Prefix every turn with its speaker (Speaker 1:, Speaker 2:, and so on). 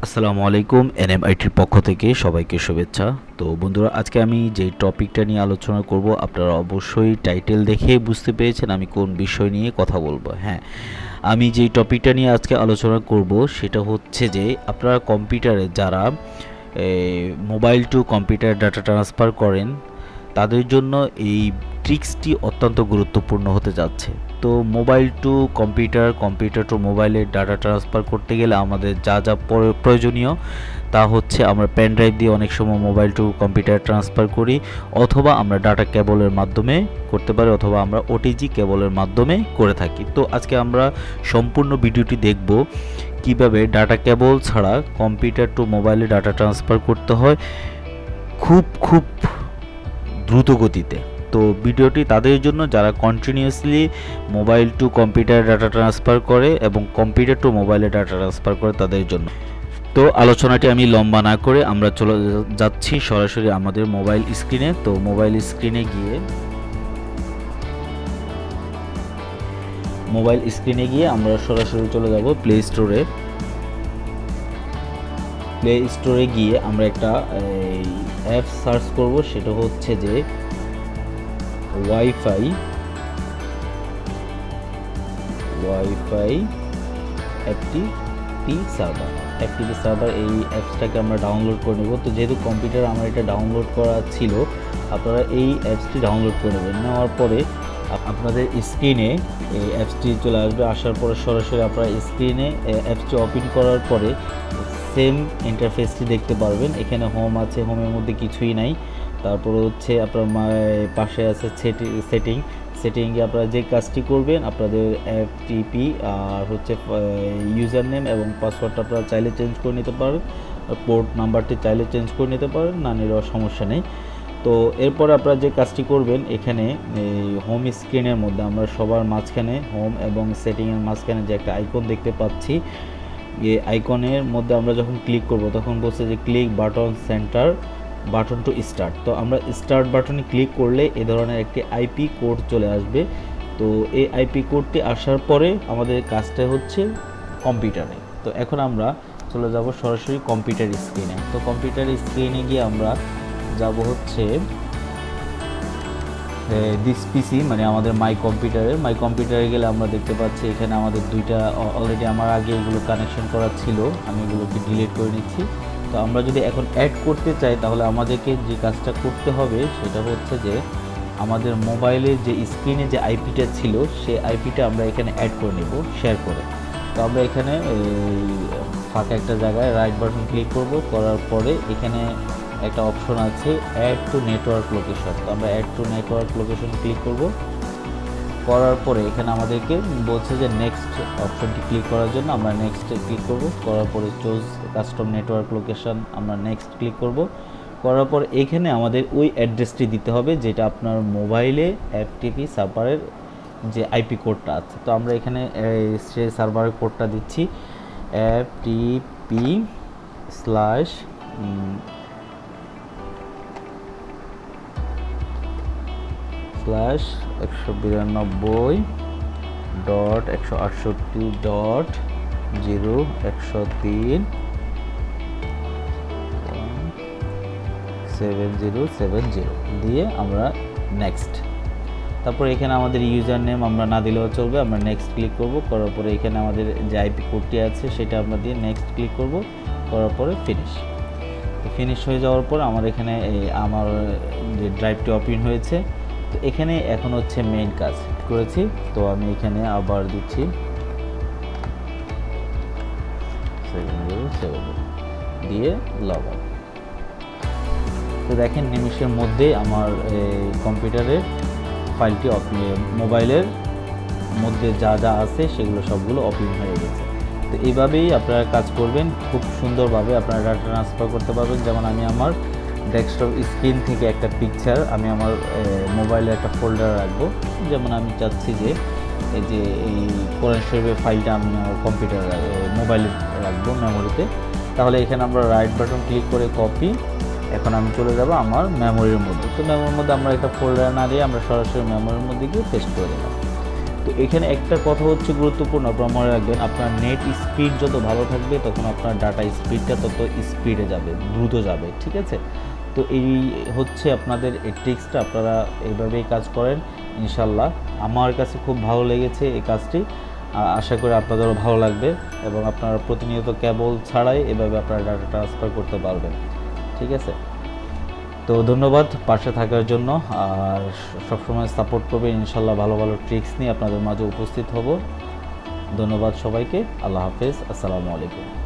Speaker 1: আসসালামু আলাইকুম এনএমআইটির পক্ষ থেকে সবাইকে শুভেচ্ছা। তো বন্ধুরা, আজকে আমি যে টপিকটা নিয়ে আলোচনা করব আপনারা অবশ্যই টাইটেল দেখে বুঝতে পেরেছেন আমি কোন বিষয় নিয়ে কথা বলবো। হ্যাঁ, আমি যেই টপিকটা নিয়ে আজকে আলোচনা করব সেটা হচ্ছে যে আপনারা কম্পিউটারে যারা mobile to computer data transfer করেন তাদের জন্য এই ট্রিক্সটি অত্যন্ত গুরুত্বপূর্ণ হতে যাচ্ছে। তো mobile to computer, computer to মোবাইলে ডাটা ট্রান্সফার করতে গেলে আমাদের যা যা প্রয়োজনীয় তা হচ্ছে আমরা পেন ড্রাইভ দিয়ে অনেক সময় মোবাইল টু কম্পিউটার ট্রান্সফার করি, অথবা আমরা ডাটা কেবলের মাধ্যমে করতে পারি, অথবা আমরা ওটিজি কেবলের মাধ্যমে করে থাকি। তো আজকে আমরা সম্পূর্ণ ভিডিওটি দেখব কিভাবে ডাটা কেবল ছাড়া কম্পিউটার টু মোবাইলে ডাটা ট্রান্সফার করতে হয় খুব দ্রুত গতিতে। তো ভিডিওটি তাদের জন্য যারা continuously mobile to computer data transfer করে এবং কম্পিউটার টু মোবাইলে ডাটা ট্রান্সফার করে তাদের জন্য। তো আলোচনাটি আমি লম্বা না করে আমরা চলে যাচ্ছি সরাসরি আমাদের মোবাইল স্ক্রিনে। তো মোবাইল স্ক্রিনে গিয়ে আমরা সরাসরি চলে যাব প্লে স্টোরে। প্লে স্টোরে গিয়ে আমরা একটা অ্যাপ সার্চ করব, সেটা হচ্ছে যে ওয়াইফাই এফটিপি সার্ভার। এই অ্যাপসটাকে আমরা ডাউনলোড করে নেব। তো যেহেতু কম্পিউটার আমার এটা ডাউনলোড করা ছিল, আপনারা এই অ্যাপসটি ডাউনলোড করে নেবেন। নেওয়ার পরে আপনাদের স্ক্রিনে এই অ্যাপসটি চলে আসবে। আসার পরে সরাসরি আপনারা স্ক্রিনে অ্যাপসটি ওপেন করার পরে সেম ইন্টারফেসটি দেখতে পারবেন। এখানে হোম আছে, হোমের মধ্যে কিছুই নাই। তারপরে হচ্ছে আপনার পাশে আছে সেটিংয়ে আপনারা যে কাজটি করবেন, আপনাদের এফটিপি আর হচ্ছে ইউজার নেম এবং পাসওয়ার্ডটা আপনারা চাইলে চেঞ্জ করে নিতে পারেন, পোর্ট নাম্বারটি চাইলে চেঞ্জ করে নিতে পারেন, না নিলেও সমস্যা নেই। তো এরপর আপনারা যে কাজটি করবেন, এখানে এই হোম স্ক্রিনের মধ্যে আমরা সবার মাঝখানে হোম এবং সেটিংয়ের মাঝখানে যে একটা আইকন দেখতে পাচ্ছি, এই আইকনের মধ্যে আমরা যখন ক্লিক করব তখন বলছে যে ক্লিক বাটন টু স্টার্ট। তো আমরা স্টার্ট বাটনে ক্লিক করলে এ ধরনের একটি আইপি কোড চলে আসবে। তো এই আইপি কোডটি আসার পরে আমাদের কাজটা হচ্ছে কম্পিউটারে। তো এখন আমরা চলে যাব সরাসরি কম্পিউটার স্ক্রিনে। তো কম্পিউটার স্ক্রিনে গিয়ে আমরা যাব হচ্ছে দিস পিসি, মানে আমাদের মাই কম্পিউটারে গেলে আমরা দেখতে পাচ্ছি এখানে আমাদের দুইটা অলরেডি আমার আগে এগুলো কানেকশন করা ছিল, আমি এগুলোকে ডিলিট করে নিচ্ছি। তো আমরা যদি এখন অ্যাড করতে চাই তাহলে আমাদেরকে যে কাজটা করতে হবে সেটা হচ্ছে যে আমাদের মোবাইলের যে স্ক্রিনে যে আইপিটা ছিল সেই আইপিটা আমরা এখানে অ্যাড করে নেব শেয়ার করে। তো আমরা এখানে ফাঁকা একটা জায়গায় রাইট বাটন ক্লিক করব, করার পরে এখানে একটা অপশন আছে অ্যাড টু নেটওয়ার্ক লোকেশন। তো আমরা add to network location click করব। করার পরে এখানে আমাদেরকে বলছে যে নেক্সট অপশনটি ক্লিক করার জন্য আমরা নেক্সটে ক্লিক করব। করার পরে চুজ কাস্টম নেটওয়ার্ক লোকেশন, আমরা নেক্সট ক্লিক করব। করার পর এখানে আমাদের ওই অ্যাড্রেসটি দিতে হবে যেটা আপনার মোবাইলে এফটিপি সার্ভারের যে আইপি কোডটা আছে। তো আমরা এখানে সেই সার্ভারের কোডটা দিচ্ছি FTP/192.168.1.0.0.0 দিয়ে আমরা নেক্সট। তারপর এখানে আমাদের ইউজার নেম আমরা না দিলেও চলবে, আমরা নেক্সট ক্লিক করব। করার পরে এখানে আমাদের যে আইপি কোডটি আছে সেটা আমরা দিয়ে নেক্সট ক্লিক করব। করার পরে ফিনিশ হয়ে যাওয়ার পর আমার এখানে আমার যে ড্রাইভটি ওপেন হয়েছে। তো এখানে এখন হচ্ছে মেইন কাজ করেছি। তো আমি এখানে আবার দিচ্ছি 707 দিয়ে লগ আউট। তো দেখেন নিমিষের মধ্যে আমার কম্পিউটারের ফাইলটি মোবাইলের মধ্যে যা যা আছে সেগুলো সবগুলো ওপেন হয়ে গেছে। তো এইভাবেই আপনারা কাজ করবেন, খুব সুন্দরভাবে আপনারা ডাটা ট্রান্সফার করতে পারবেন। যেমন আমি আমার ডেস্কটপ স্ক্রিন থেকে একটা পিকচার আমি আমার মোবাইলে একটা ফোল্ডার রাখবো। যেমন আমি চাচ্ছি যে এই কোরআন শরীফের ফাইলটা আমি আমার মোবাইলে রাখবো মেমোরিতে। তাহলে এখানে আমরা রাইট বাটন ক্লিক করে কপি। এখন আমি চলে যাব আমার মেমোরির মধ্যে। তো মেমোরির মধ্যে আমরা একটা ফোল্ডার না দিয়ে আমরা সরাসরি মেমোরির মধ্যে গিয়ে পেস্ট করে দিলাম। তো এখানে একটা কথা হচ্ছে গুরুত্বপূর্ণ, আপনারা মনে রাখবেন, আপনার নেট স্পিড যত ভালো থাকবে তখন আপনার ডাটা স্পিডটা তত স্পিডে যাবে, দ্রুত যাবে, ঠিক আছে। তো এই হচ্ছে আপনাদের এই ট্রিক্সটা, আপনারা এইভাবেই কাজ করেন ইনশাল্লাহ। আমার কাছে খুব ভালো লেগেছে এই কাজটি, আশা করি আপনাদেরও ভালো লাগবে এবং আপনারা প্রতিনিয়ত কেবল ছাড়াই এভাবে আপনারা ডাটা ট্রান্সফার করতে পারবেন, ঠিক আছে। তো ধন্যবাদ পাশে থাকার জন্য, আর সবসময় সাপোর্ট করবেন ইনশাল্লাহ। ভালো ভালো ট্রিক্স নিয়ে আপনাদের মাঝে উপস্থিত হব। ধন্যবাদ সবাইকে, আল্লাহ হাফেজ, আসসালামু আলাইকুম।